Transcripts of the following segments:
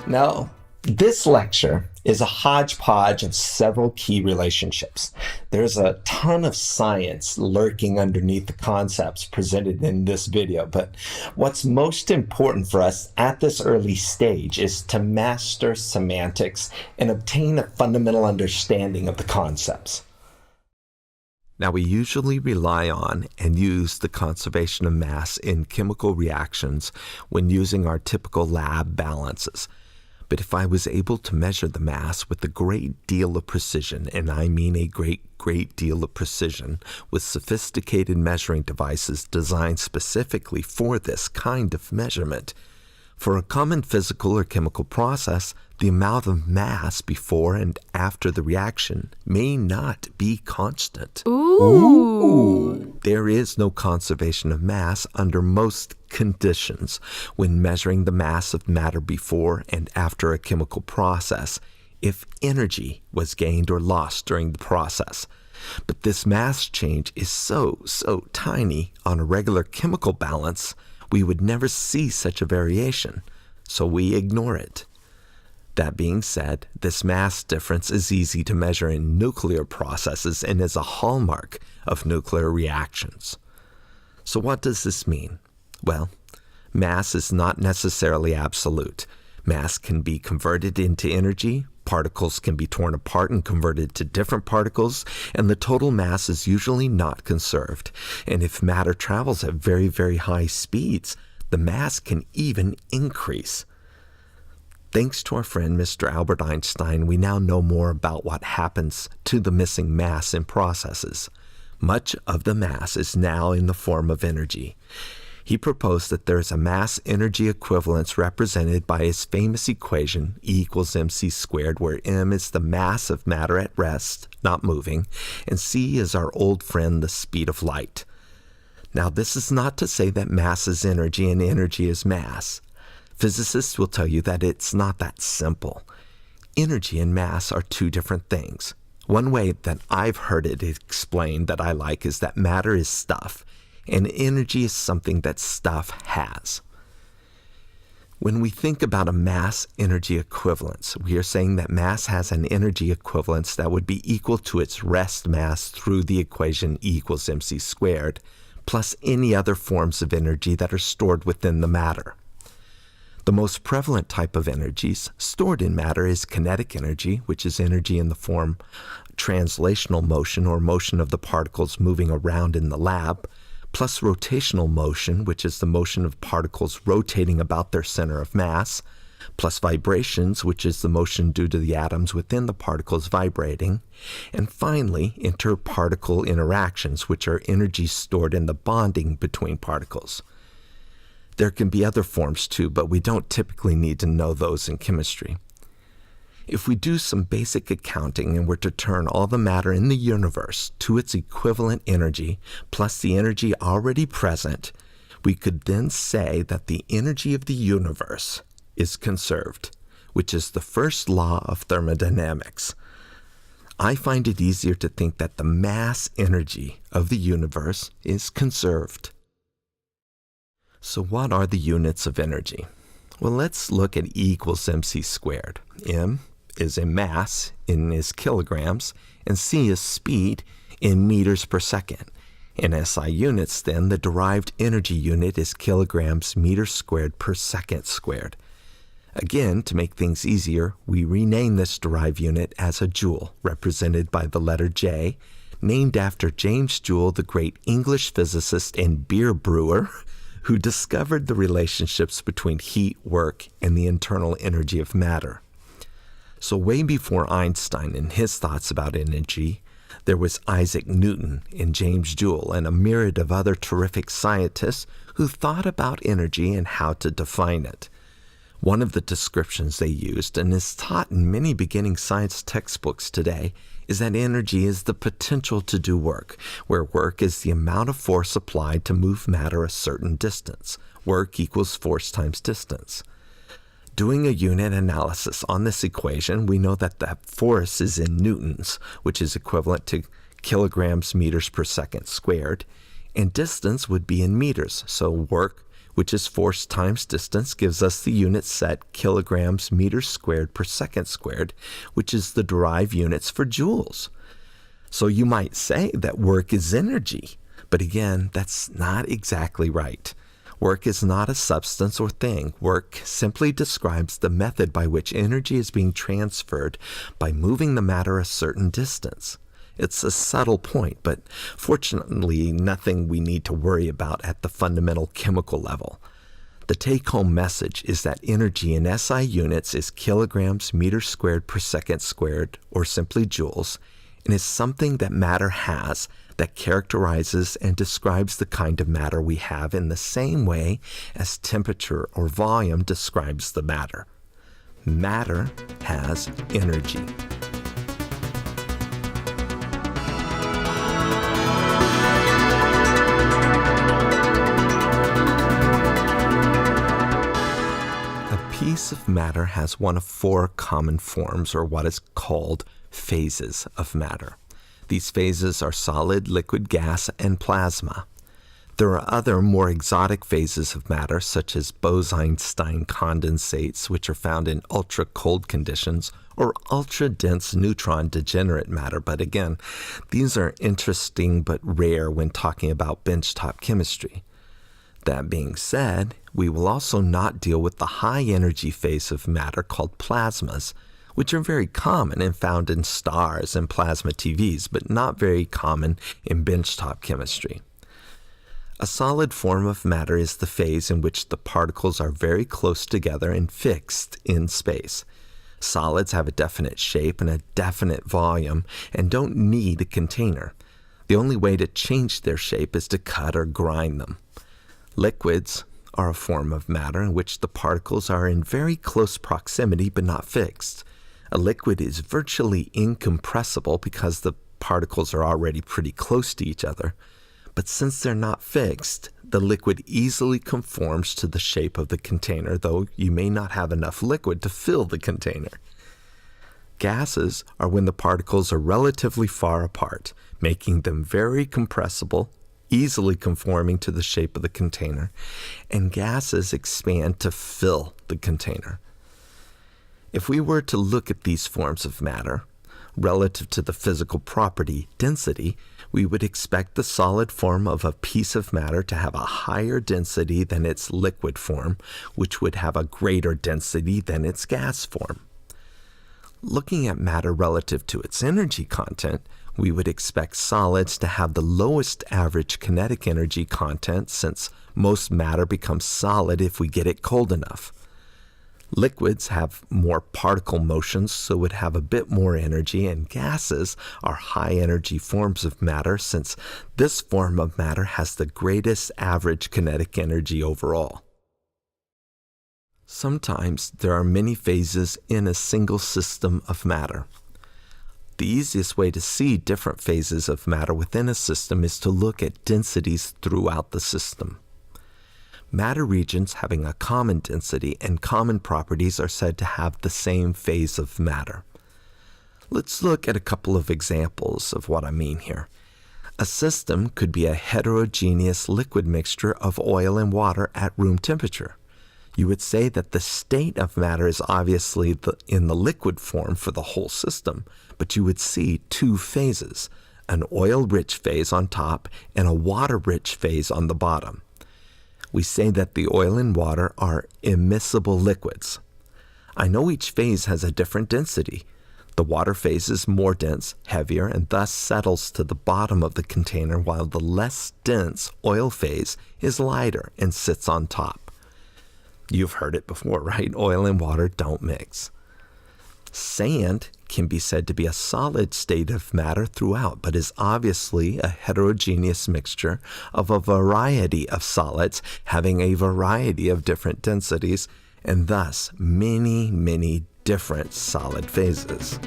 Now, this lecture is a hodgepodge of several key relationships. There's a ton of science lurking underneath the concepts presented in this video, but what's most important for us at this early stage is to master semantics and obtain a fundamental understanding of the concepts. Now, we usually rely on and use the conservation of mass in chemical reactions when using our typical lab balances. But if I was able to measure the mass with a great deal of precision, and I mean a great deal of precision, with sophisticated measuring devices designed specifically for this kind of measurement, for a common physical or chemical process, the amount of mass before and after the reaction may not be constant. Ooh. There is no conservation of mass under most conditions when measuring the mass of matter before and after a chemical process, if energy was gained or lost during the process. But this mass change is so tiny on a regular chemical balance, we would never see such a variation, so we ignore it. That being said, this mass difference is easy to measure in nuclear processes and is a hallmark of nuclear reactions. So what does this mean? Well, mass is not necessarily absolute. Mass can be converted into energy, particles can be torn apart and converted to different particles, and the total mass is usually not conserved. And if matter travels at very high speeds, the mass can even increase. Thanks to our friend Mr. Albert Einstein, we now know more about what happens to the missing mass in processes. Much of the mass is now in the form of energy. He proposed that there is a mass-energy equivalence represented by his famous equation, E equals mc squared, where m is the mass of matter at rest, not moving, and c is our old friend, the speed of light. Now, this is not to say that mass is energy and energy is mass. Physicists will tell you that it's not that simple. Energy and mass are two different things. One way that I've heard it explained that I like is that matter is stuff, and energy is something that stuff has. When we think about a mass-energy equivalence, we are saying that mass has an energy equivalence that would be equal to its rest mass through the equation E equals mc squared, plus any other forms of energy that are stored within the matter. The most prevalent type of energies stored in matter is kinetic energy, which is energy in the form translational motion or motion of the particles moving around in the lab, plus rotational motion, which is the motion of particles rotating about their center of mass, plus vibrations, which is the motion due to the atoms within the particles vibrating, and finally, interparticle interactions, which are energy stored in the bonding between particles. There can be other forms too, but we don't typically need to know those in chemistry. If we do some basic accounting and were to turn all the matter in the universe to its equivalent energy, plus the energy already present, we could then say that the energy of the universe is conserved, which is the first law of thermodynamics. I find it easier to think that the mass energy of the universe is conserved. So what are the units of energy? Well, let's look at E equals mc squared. M is in mass, N is kilograms, and c is speed in meters per second. In SI units, then, the derived energy unit is kilograms meters squared per second squared. Again, to make things easier, we rename this derived unit as a joule, represented by the letter J, named after James Joule, the great English physicist and beer brewer, who discovered the relationships between heat, work, and the internal energy of matter. So way before Einstein and his thoughts about energy, there was Isaac Newton and James Joule and a myriad of other terrific scientists who thought about energy and how to define it. One of the descriptions they used, and is taught in many beginning science textbooks today, is that energy is the potential to do work, where work is the amount of force applied to move matter a certain distance. Work equals force times distance. Doing a unit analysis on this equation, we know that the force is in newtons, which is equivalent to kilograms meters per second squared, and distance would be in meters, so work which is force times distance, gives us the unit set kilograms meters squared per second squared, which is the derived units for joules. So you might say that work is energy, but again, that's not exactly right. Work is not a substance or thing. Work simply describes the method by which energy is being transferred by moving the matter a certain distance. It's a subtle point, but fortunately nothing we need to worry about at the fundamental chemical level. The take-home message is that energy in SI units is kilograms meters squared per second squared, or simply joules, and is something that matter has that characterizes and describes the kind of matter we have in the same way as temperature or volume describes the matter. Matter has energy. A piece of matter has one of four common forms, or what is called phases of matter. These phases are solid, liquid, gas, and plasma. There are other more exotic phases of matter, such as Bose-Einstein condensates, which are found in ultra-cold conditions, or ultra-dense neutron degenerate matter. But again, these are interesting but rare when talking about benchtop chemistry. That being said, we will also not deal with the high-energy phase of matter called plasmas, which are very common and found in stars and plasma TVs, but not very common in benchtop chemistry. A solid form of matter is the phase in which the particles are very close together and fixed in space. Solids have a definite shape and a definite volume and don't need a container. The only way to change their shape is to cut or grind them. Liquids are a form of matter in which the particles are in very close proximity but not fixed. A liquid is virtually incompressible because the particles are already pretty close to each other. But since they're not fixed, the liquid easily conforms to the shape of the container, though you may not have enough liquid to fill the container. Gases are when the particles are relatively far apart, making them very compressible, easily conforming to the shape of the container, and gases expand to fill the container. If we were to look at these forms of matter, relative to the physical property density, we would expect the solid form of a piece of matter to have a higher density than its liquid form, which would have a greater density than its gas form. Looking at matter relative to its energy content, we would expect solids to have the lowest average kinetic energy content, since most matter becomes solid if we get it cold enough. Liquids have more particle motions, so would have a bit more energy, and gases are high-energy forms of matter, since this form of matter has the greatest average kinetic energy overall. Sometimes there are many phases in a single system of matter. The easiest way to see different phases of matter within a system is to look at densities throughout the system. Matter regions having a common density and common properties are said to have the same phase of matter. Let's look at a couple of examples of what I mean here. A system could be a heterogeneous liquid mixture of oil and water at room temperature. You would say that the state of matter is obviously in the liquid form for the whole system, but you would see two phases, an oil-rich phase on top and a water-rich phase on the bottom. We say that the oil and water are immiscible liquids. I know each phase has a different density. The water phase is more dense, heavier, and thus settles to the bottom of the container, while the less dense oil phase is lighter and sits on top. You've heard it before, right? Oil and water don't mix. Sand can be said to be a solid state of matter throughout, but is obviously a heterogeneous mixture of a variety of solids having a variety of different densities, and thus many, many different solid phases.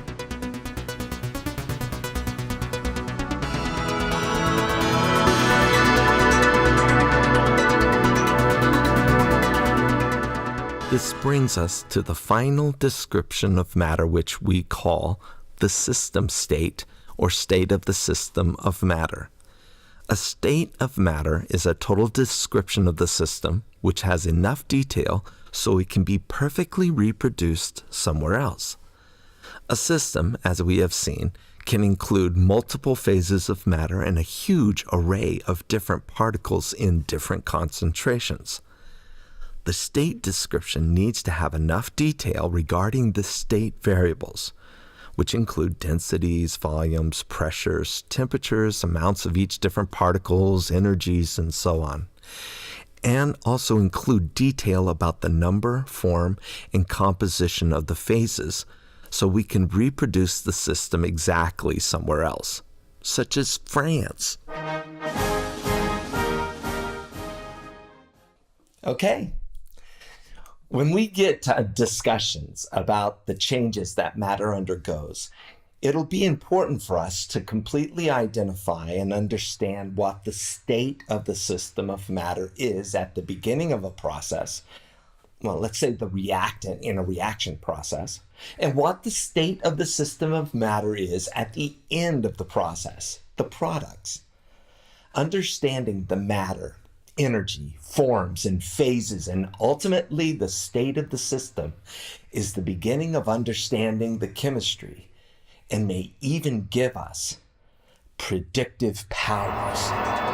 This brings us to the final description of matter, which we call the system state, or state of the system of matter. A state of matter is a total description of the system which has enough detail so it can be perfectly reproduced somewhere else. A system, as we have seen, can include multiple phases of matter and a huge array of different particles in different concentrations. The state description needs to have enough detail regarding the state variables, which include densities, volumes, pressures, temperatures, amounts of each different particles, energies, and so on, and also include detail about the number, form, and composition of the phases so we can reproduce the system exactly somewhere else, such as France. Okay. When we get to discussions about the changes that matter undergoes, it'll be important for us to completely identify and understand what the state of the system of matter is at the beginning of a process. Well, let's say the reactant in a reaction process, and what the state of the system of matter is at the end of the process, the products. Understanding the matter, energy, forms, and phases, and ultimately the state of the system is the beginning of understanding the chemistry and may even give us predictive powers.